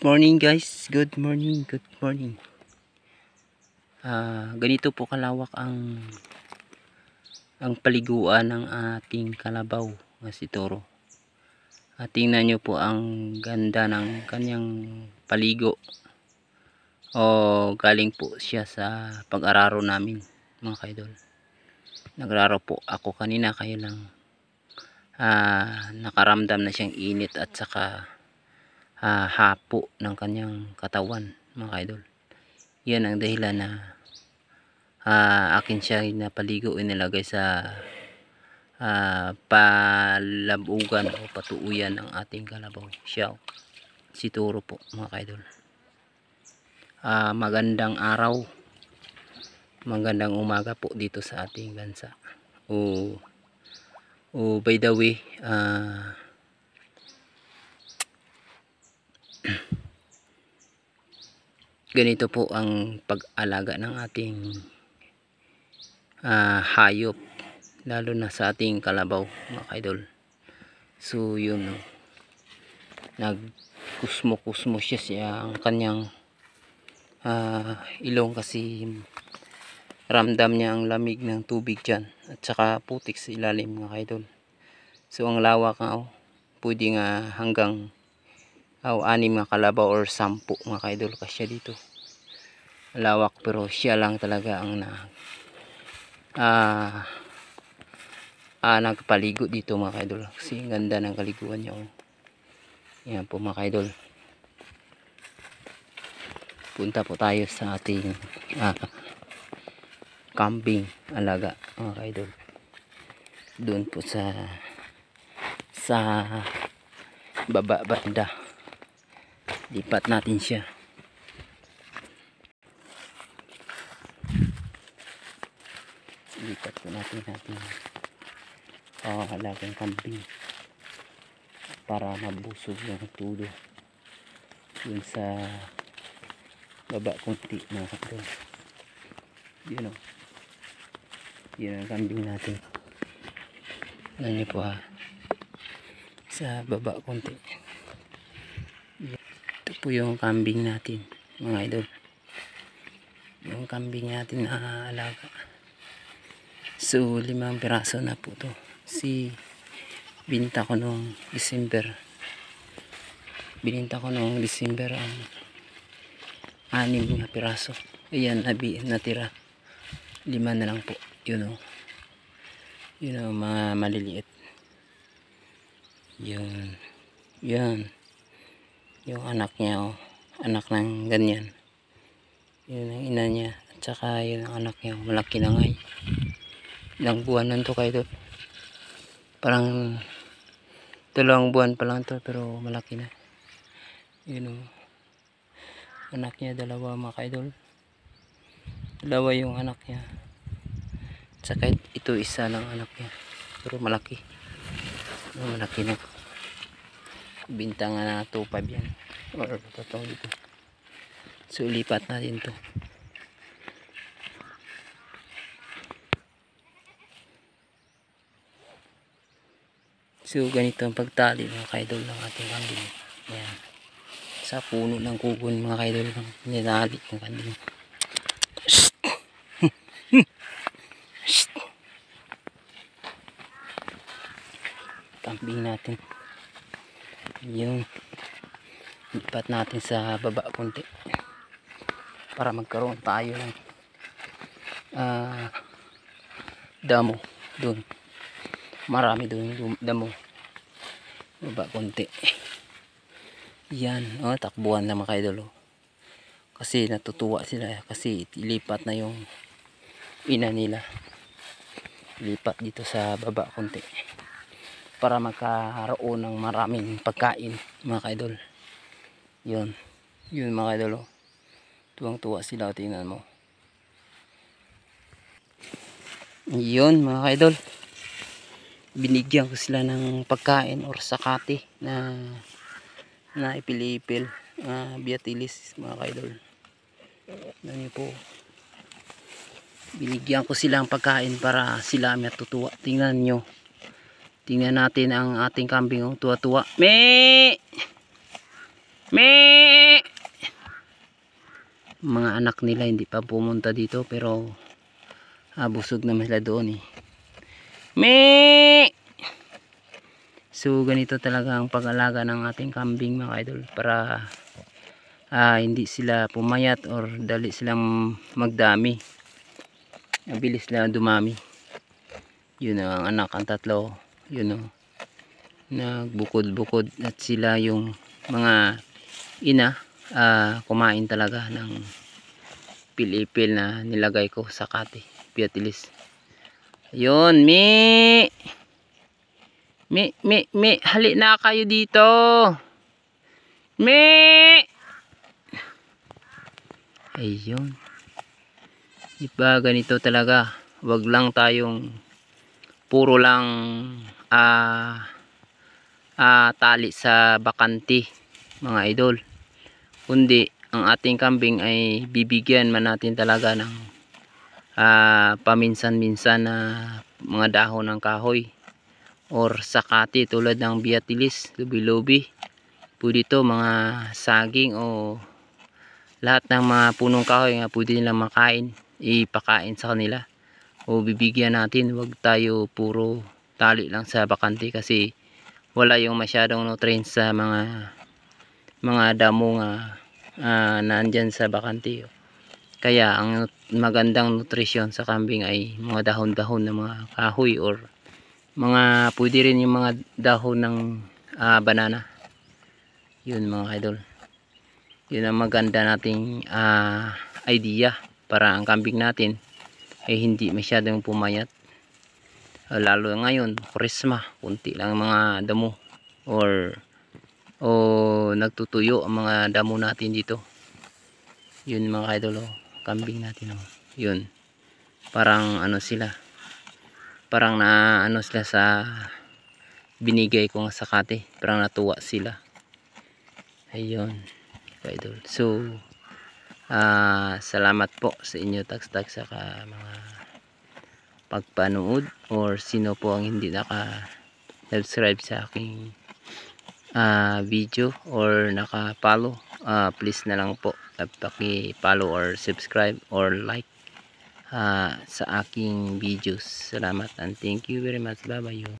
Morning guys, good morning, good morning. Ganito po kalawak ang paliguan ng ating kalabaw na si Toro. Tingnan nyo po ang ganda ng kanyang paligo. Galing po siya sa pag-araro namin mga kaidol. Nagraro po ako kanina kaya lang nakaramdam na siyang init at saka hapo ng kanyang katawan mga kaidol. Yan ang dahilan na akin siya napaligo, inilagay sa palabugan o patuuyan ng ating kalabaw. Siya si Toro po mga kaidol. Magandang araw, magandang umaga po dito sa ating bansa. By the way, ganito po ang pag-alaga ng ating hayop, lalo na sa ating kalabaw mga kaidol. So yun, nagkusmo-kusmo siya ang kanyang ilong kasi ramdam niya ang lamig ng tubig dyan at saka putik sa ilalim mga kaidol. So ang lawak nga pwede nga hanggang 6 na kalabaw or 10 mga kaidol kasya dito. Lawak, pero siya lang talaga ang nagpaligo dito mga kaidol kasi ganda ng kaliguan niya. Yan po mga kaidol, punta po tayo sa ating kambing alaga mga kaidol. Doon po sa baba banda, lipat natin siya. Lipat po natin alagang kambing para mabusog yung tulo dun sa baba kunti mga kaidol. Yun yun ang kambing natin. Alam niyo po sa baba kunti. Ito po yung kambing natin mga idol. Yung kambing natin na alaga. So 5 piraso na po to. Binta ko noong December. Bininta ko noong December ang 6 na piraso. Ayan, natira 5 na lang po. Yun mga maliliit. Yan yung anak niya anak ng ganyan. Yun ang ina niya at saka yun ang anak niya, malaki na nga. Ilang buwan nun to kayo, parang 2 buwan pa lang to pero malaki na. Yun anak niya, 2 mga kaidol. 2 yung anak niya at saka ito isa lang anak niya pero malaki na. Binta nga na 2.5 yan or totoo dito. So lipat natin to. So ganito ang pagtali mga kaidol ng ating kambing. Ayan, sa puno ng kugon mga kaidol ng nilali ng kambing. Kambing natin yun, lipat natin sa baba konti para magkaroon tayo ng damo doon. Marami doon damo, baba konti. Yan, takbuhan na mga kaidol. Kasi natutuwa sila kasi ilipat na yung ina nila, lipat dito sa baba konti para magkaroon ng maraming pagkain mga kaidol. Yun mga kaidol. Tuwang-tuwa sila, tingnan mo. Yun mga kaidol, binigyan ko sila ng pagkain or sakati na ipilipil, biatilis mga kaidol. Yan po, binigyan ko sila ng pagkain para sila matutuwa. Tingnan natin ang ating kambing, tuwa-tuwa. Me! Mga anak nila hindi pa pumunta dito pero busog naman sila doon eh. Me! So ganito talaga ang pag-alaga ng ating kambing mga idol, para hindi sila pumayat or dali silang magdami. Mabilis lang dumami. Yun ang anak, ang tatlo. Yun o. Nagbukod-bukod at sila yung mga ina kumain talaga ng pilipil na nilagay ko sa kati. Piatilis. Yun, mi! Mi, hali na kayo dito. Mi! Ayun. Diba ganito talaga. Wag lang tayong puro lang tali sa bakanti mga idol. Kundi ang ating kambing ay bibigyan man natin talaga ng paminsan-minsan na mga dahon ng kahoy or sakati tulad ng biatilis, lubi-lubi. Pwede ito mga saging o lahat ng mga punong kahoy nga pwede nilang makain, ipakain sa kanila o bibigyan natin. Huwag tayo puro tali lang sa bakante kasi wala yung masyadong nutrients sa mga damo nga nandyan sa bakante. Kaya ang magandang nutrisyon sa kambing ay mga dahon-dahon ng mga kahoy or mga pwede rin yung mga dahon ng banana. Yun mga idol, yun ang maganda nating idea para ang kambing natin ay hindi masyadong pumayat. Lalo ngayon Krisma, kunti lang mga damo or nagtutuyo ang mga damo natin dito. Yun mga idol, kambing natin yun, parang ano sila, parang na ano sila sa binigay ko nga sakate, parang natuwa sila. Ayun idol. So salamat po sa inyo tags-tag sa mga pagpanood, or sino po ang hindi naka-subscribe sa aking video or naka-follow, please na lang po paki-follow or subscribe or like sa aking videos. Salamat and thank you very much. Bye bye.